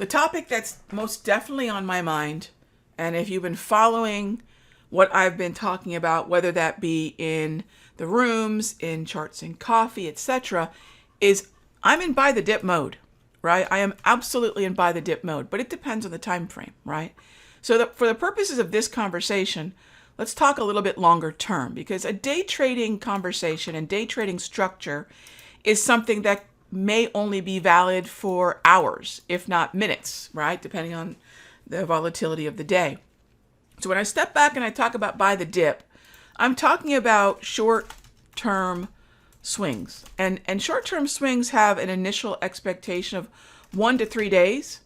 The topic that's most definitely on my mind, and if you've been following what I've been talking about, whether that be in the rooms, in charts and coffee, etc., is I'm in buy the dip mode, right? I am absolutely in buy the dip mode, but it depends on the time frame, right? So for the purposes of this conversation, let's talk a little bit longer term, because a day trading conversation and day trading structure is something that may only be valid for hours, if not minutes, right? Depending on the volatility of the day. So when I step back and I talk about buy the dip, I'm talking about short-term swings. And short-term swings have an initial expectation of 1 to 3 days.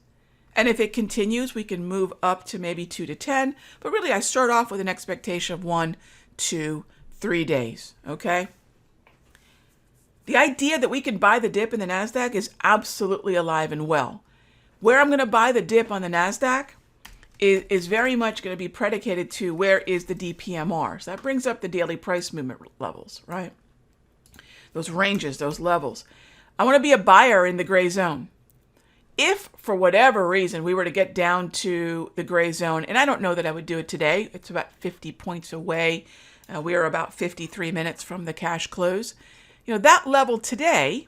And if it continues, we can move up to maybe 2 to 10. But really, I start off with an expectation of 1 to 3 days, okay? The idea that we can buy the dip in the NASDAQ is absolutely alive and well. Where I'm going to buy the dip on the NASDAQ is very much going to be predicated to where is the DPMR. So that brings up the daily price movement levels, right? Those ranges, those levels. I want to be a buyer in the gray zone. If, for whatever reason, we were to get down to the gray zone, and I don't know that I would do it today. It's about 50 points away. We are about 53 minutes from the cash close. You know, that level today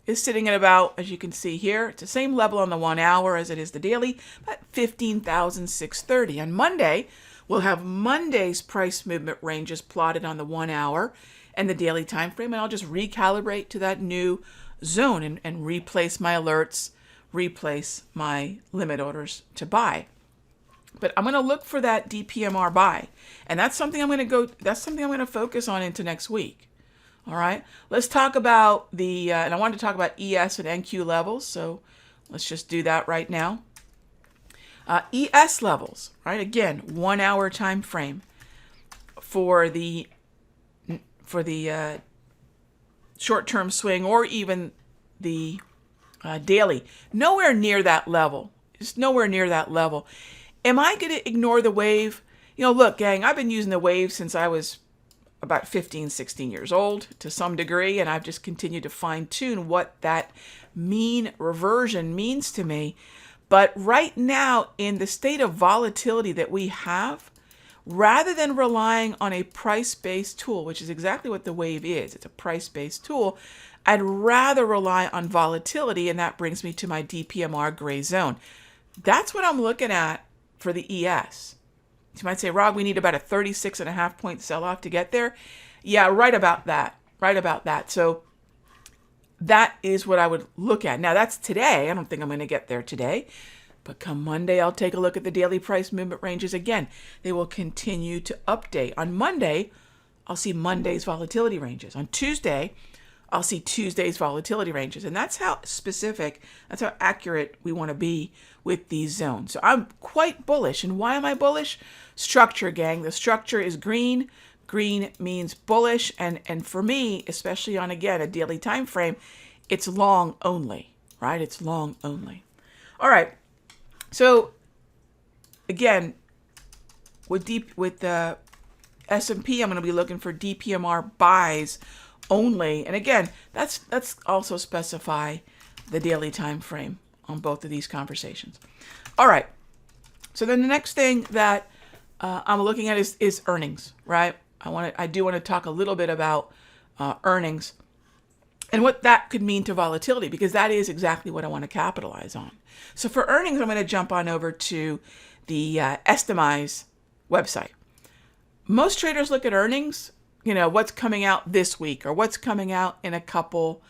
is sitting at about, as you can see here, it's the same level on the 1 hour as it is the daily, about 15,630. On Monday, we'll have Monday's price movement ranges plotted on the 1 hour and the daily time frame, and I'll just recalibrate to that new zone and replace my alerts, replace my limit orders to buy. But I'm going to look for that DPMR buy, and that's something I'm going to focus on into next week. All right, let's talk about and I wanted to talk about ES and NQ levels, so let's just do that right now. ES levels, right? Again, 1 hour time frame for the short-term swing or even the daily. Nowhere near that level. It's nowhere near that level. Am I going to ignore the wave? You know, look, gang, I've been using the wave since I was about 15, 16 years old to some degree, and I've just continued to fine-tune what that mean reversion means to me. But right now, in the state of volatility that we have, rather than relying on a price-based tool, which is exactly what the wave is, it's a price-based tool, I'd rather rely on volatility, and that brings me to my DPMR gray zone. That's what I'm looking at for the ES. You might say, Rog, we need about a 36.5 point sell-off to get there. Yeah, right about that. So that is what I would look at. Now, that's today. I don't think I'm going to get there today. But come Monday, I'll take a look at the daily price movement ranges again. They will continue to update. On Monday, I'll see Monday's volatility ranges. On Tuesday, I'll see Tuesday's volatility ranges. And that's how specific, that's how accurate we want to be with these zones. So I'm quite bullish. And why am I bullish? Structure, gang. The structure is green. Green means bullish. And for me, especially on, again, a daily time frame, it's long only, right? It's long only. All right. So again, with the S&P, I'm going to be looking for DPMR buys only. And again, that's also specify the daily time frame on both of these conversations. All right. So then the next thing that I'm looking at is earnings, right? I do want to talk a little bit about earnings and what that could mean to volatility, because that is exactly what I want to capitalize on. So for earnings, I'm going to jump on over to the Estimize website. Most traders look at earnings, you know, what's coming out this week or what's coming out in a couple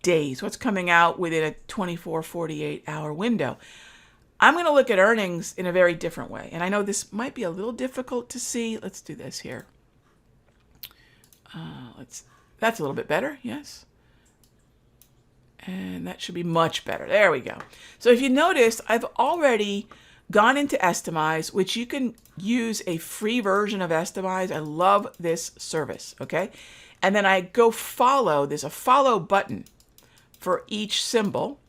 days, what's coming out within a 24, 48 hour window. I'm going to look at earnings in a very different way. And I know this might be a little difficult to see. Let's do this here. That's a little bit better. Yes. And that should be much better. There we go. So if you notice, I've already gone into Estimize, which you can use a free version of Estimize. I love this service, okay? And then I go follow. There's a follow button for each symbol,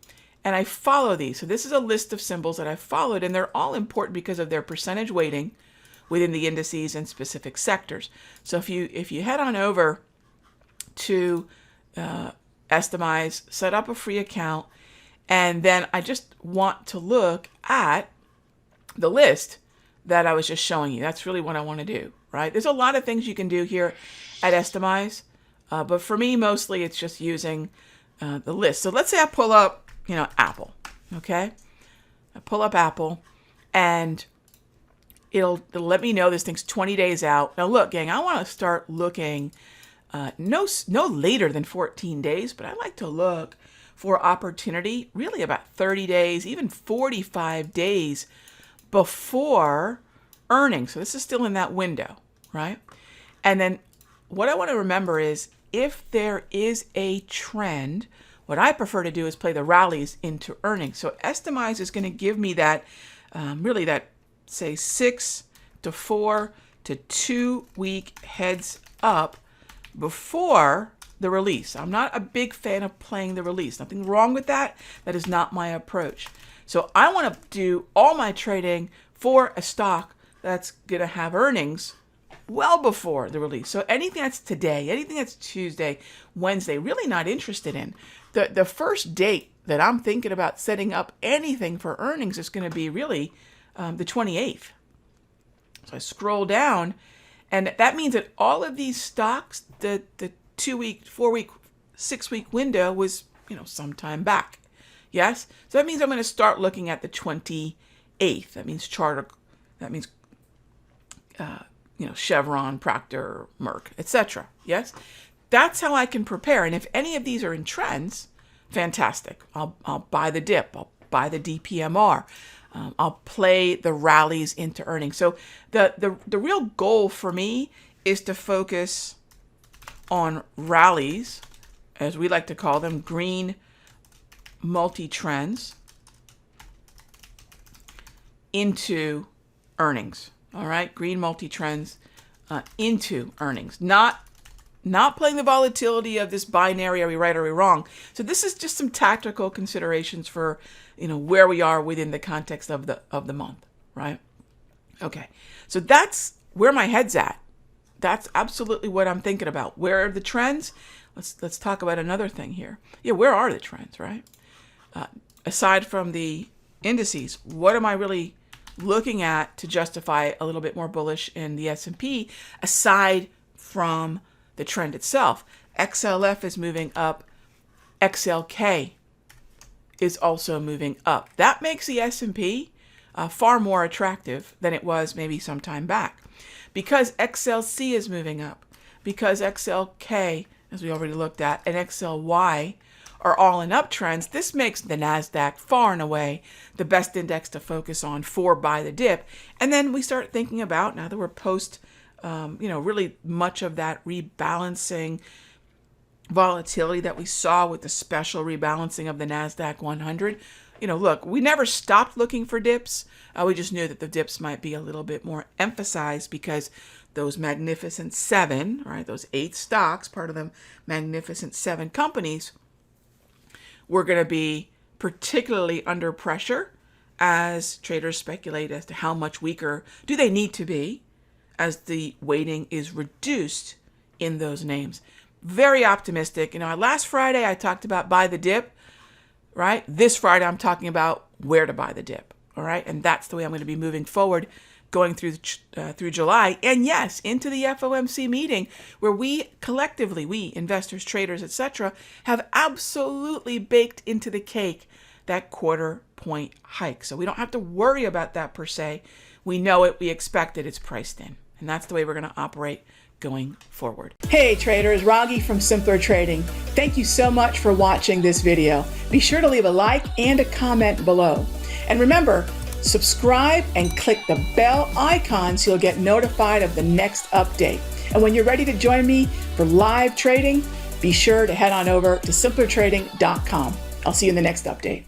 and I follow these. So this is a list of symbols that I followed, and they're all important because of their percentage weighting within the indices and specific sectors. So if you head on over to Estimize, set up a free account, And then I just want to look at the list that I was just showing you. That's really what I want to do, right? There's a lot of things you can do here at Estimize, but for me, mostly it's just using the list. So let's say I pull up, Apple, okay? I pull up Apple, and it'll let me know this thing's 20 days out. Now look, gang, I want to start looking no later than 14 days, but I like to look for opportunity really about 30 days, even 45 days before earnings. So this is still in that window, right? And then what I want to remember is if there is a trend, what I prefer to do is play the rallies into earnings. So Estimize is going to give me that, really that, say, 6 to 4 to 2 week heads up before the release. I'm not a big fan of playing the release. Nothing wrong with that. That is not my approach. So I want to do all my trading for a stock that's going to have earnings well before the release. So anything that's today, anything that's Tuesday, Wednesday, really not interested in. The first date that I'm thinking about setting up anything for earnings is going to be really the 28th. So I scroll down, and that means that all of these stocks, the 2 week, 4 week, 6 week window was, sometime back. Yes? So that means I'm going to start looking at the 28th. That means Charter, that means, Chevron, Procter, Merck, etc. Yes? That's how I can prepare. And if any of these are in trends, fantastic. I'll buy the dip. I'll buy the DPMR. I'll play the rallies into earnings. So the real goal for me is to focus on rallies, as we like to call them, green multi-trends into earnings. All right, green multi-trends into earnings. Not playing the volatility of this binary, are we right or are we wrong? So this is just some tactical considerations for, where we are within the context of the month, right? Okay, so that's where my head's at. That's absolutely what I'm thinking about. Where are the trends? Let's talk about another thing here. Yeah, where are the trends, right? Aside from the indices, what am I really looking at to justify a little bit more bullish in the S&P aside from the trend itself? XLF is moving up. XLK is also moving up. That makes the S&P far more attractive than it was maybe some time back. Because XLC is moving up, because XLK, as we already looked at, and XLY are all in uptrends, this makes the NASDAQ far and away the best index to focus on for buy the dip. And then we start thinking about, now that we're post, really much of that rebalancing volatility that we saw with the special rebalancing of the NASDAQ 100. Look, we never stopped looking for dips. We just knew that the dips might be a little bit more emphasized because those Magnificent Seven, right, those 8 stocks, part of the Magnificent Seven companies, were going to be particularly under pressure as traders speculate as to how much weaker do they need to be as the weighting is reduced in those names. Very optimistic. Last Friday I talked about buy the dip, right? This Friday I'm talking about where to buy the dip, all right? And that's the way I'm going to be moving forward, going through July, and yes, into the FOMC meeting where we collectively, we investors, traders, etc., have absolutely baked into the cake that quarter point hike. So we don't have to worry about that per se. We know it, we expect it, it's priced in. And that's the way we're going to operate going forward. Hey traders, Raghee from Simpler Trading. Thank you so much for watching this video. Be sure to leave a like and a comment below. And remember, subscribe and click the bell icon so you'll get notified of the next update. And when you're ready to join me for live trading, be sure to head on over to simplertrading.com. I'll see you in the next update.